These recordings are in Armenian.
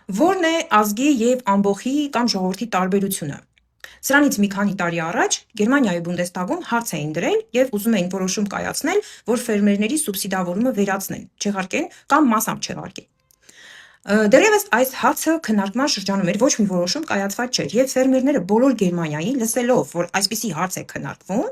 Որն է ազգի եւ ամբոխի կամ ժողովրդի տարբերությունը։ Սրանից մի քանի տարի առաջ Գերմանիայի Բունդեստագում հարց էին դրել եւ ուզում էին որոշում կայացնել, որ ֆերմերների սուբսիդավորումը վերացնեն, չեղարկեն կամ մասամբ չեղարկեն։ Դեռևս այս հարցը քննարկման շրջանում էր, ոչ մի որոշում կայացված չէր եւ ֆերմերները բոլոր Գերմանիայի լսելով, որ այսպիսի հարց է քննարկվում,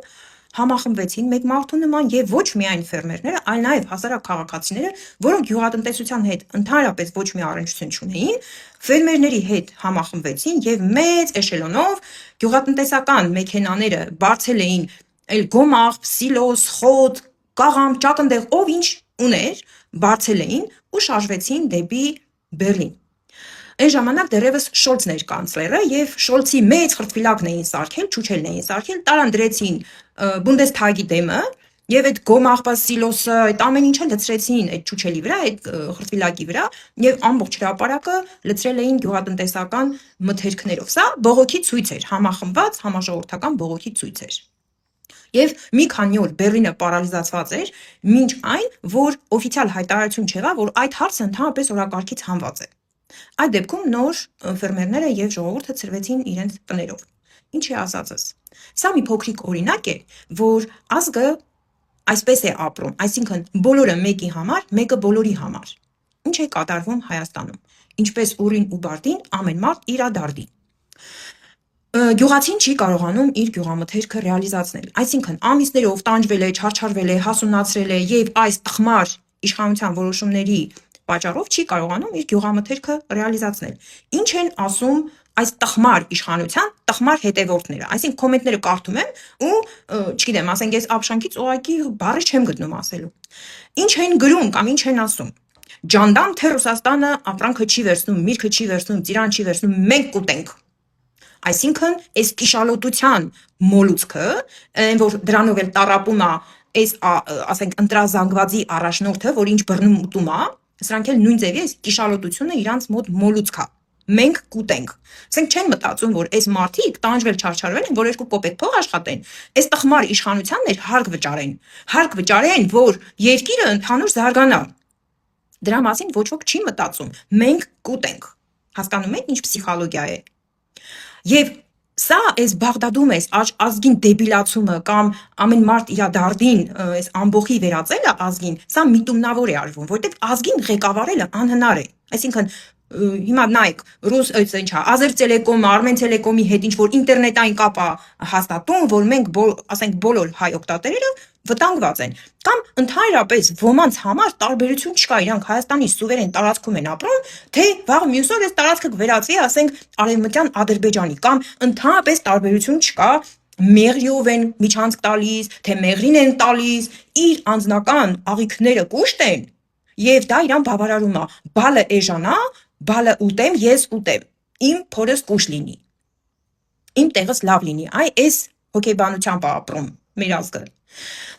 համախմբվեցին մեկ մարդու նման եւ ոչ միայն ֆերմերները, այլ նաեւ հասարակ քաղաքացիները, որոնք գյուղատնտեսության հետ ընդհանրապես ոչ մի առնչություն չունեին, ֆերմերների հետ համախմբվեցին եւ մեծ էշելոնով գյուղատնտեսական մեքենաները բարձել էին այլ գոմաղ, սիլոս, խոտ, կաղամ, ճակնդեղ, ով ինչ ուներ, բարձել էին ու շարժվեցին դեպի Բերլին։ Այն ժամանակ դեռևս Շոլցն էր կանցլերը եւ Շոլցի մեծ խրտվիլակն էին սարքել, ճուճելն էին սարքել, տարան դրեցին Բունդեսթագի դեմը եւ այդ գոմաղբա սիլոսը, այդ ամեն ինչը լցրեցին այդ ճուճելի վրա, այդ խրտվիլակի վրա եւ ամբողջ հրապարակը լցրել էին գյուղատնտեսական մթերքներով։ Սա բողոքի ցույց էր, համախմբված համաժողովրդական բողոքի ցույց էր։ Եվ մի քանի օր Բերլինը պարալիզացված էր, մինչ այն, որ օֆիցիալ հայտարարություն չեղավ, որ այդ հարցը ընդհանրապես օրակարգից հանված է։ Այդ դեպքում նոր ֆերմերները եւ ժողովուրդը ցրվեցին իրենց տներով։ Ինչ է ասածս։ Սա մի փոքրիկ օրինակ է, որ ազգը այսպես է ապրում, այսինքն բոլորը մեկի համար, մեկը բոլորի համար։ Ինչ է կատարվում Հայաստանում։ Ինչպես ուռին ու բարտին, ամեն մարդ իր դարդի։ Գյուղացին չի կարողանում իր գյուղամթերքը ռեալիզացնել, այսինքն ամիսներով տանջվել է, չարչարվել է, հասունացրել է եւ այս տխմար իշխանության որոշումների պատճառով չի կարողանում իր գյուղամթերքը ռեալիզացնել։ Ինչ են ասում այս տխմար իշխանության տխմար հետևորդները, այսինքն կոմենտները կարդում եմ ու չգիտեմ, ասենք ես ապշանքից ուղակի բառի չեմ գտնում ասելու։ Ինչ են գրում կամ ինչ են ասում։ Ջանդամ թե Ռուսաստանը ապրանքը չի վերցնում, միրգը չի վերցնում, ծիրան չի վերցնում, մենք կուտենք։ Այսինքն այս կիշալոտության մոլուցքը, որ դրանով էլ տառապում է այս ասենք ընտրազանգվածի առաջնորդը, որ ինչ բռնում ուտում է, սրանք էլ նույն ձևի այս կիշալոտությունը իրանց մոտ մոլուցք է։ Մենք կուտենք։ Ասենք չեն մտածում, որ այս մարդիկ տանջվել չարչարվել են, որ 2 կոպեկ փող աշխատեն, այս տխմար իշխանությանն էր հարկ վճարեն, որ երկիրը ընդհանուր զարգանա։ Դրա մասին ոչ ոք չի մտածում։ Մենք կուտենք։ Հասկանում եք ինչ պսիխոլոգիա է։ Եվ սա այս Բաղդադում այս ազգին դեբիլացումը կամ ամեն մարդ իր դարդին այս ամբոխի վերածելը ազգին, սա միտումնավոր է արվում, որտեղ ազգին ղեկավարելը անհնար է։ Այսինքն հիմա նայեք, Ազերտելեկոմը, Արմենտելեկոմի հետ ինչ որ ինտերնետային կապ է հաստատում, որ մենք ասենք բոլոր հայ օգտատերերը վտանգված են։ Կամ ընդհանրապես ոմանց համար տարբերություն չկա, իրանք Հայաստանի սուվերեն տարածքում են ապրում, թե վաղ մյուս օր այս տարածքը կվերածվի, ասենք արևմտյան Ադրբեջանի, կամ ընդհանրապես տարբերություն չկա, Մեղրիով են միջանցք տալիս, թե Մեղրին են տալիս, իր անձնական աղիքները կուշտ են, եւ դա իրան բավարարում է։ Բալը էժանա, բալը ուտեմ, ես ուտեմ, իմ փորս կուշ լինի, իմ տեղս լավ լինի, այս հոգեբանությամբ է ապրում մեր ազգը։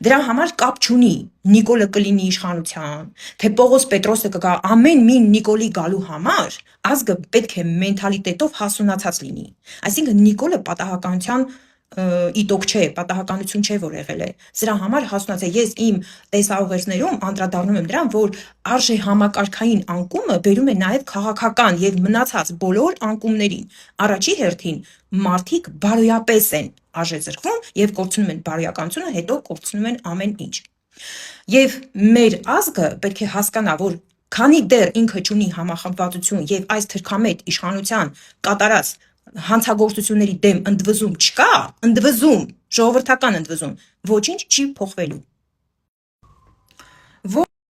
Դրա համար կապ չունի Նիկոլը կլինի իշխանության, թե Պողոս Պետրոսը կգա, ամեն մի Նիկոլի գալու համար ազգը պետք է մենթալիտետով հասունացած լինի։ Այսինքն Նիկոլը պատահականության իտոք չէ, պատահականություն չէ, որ եղել է։ Սրա համար հասունացել ես իմ տեսաուղերձներում անդրադառնում եմ դրան, որ արժե համակարգային անկումը բերում է նաև քաղաքական եւ մնացած բոլոր անկումներին։ Առաջի հերթին մարդիկ բարոյապես են արժեզրկվում եւ կորցնում են բարոյականությունը, հետո կորցնում են ամեն ինչ։ Եվ մեր ազգը պետք է հասկանա, որ քանի դեռ ինքը չունի համախմբվածություն եւ այս թրքամետ իշխանության կատարած հանցագործությունների դեմ ընդվզում չկա, ժողովրդական ընդվզում, ոչինչ չի փոխվելու։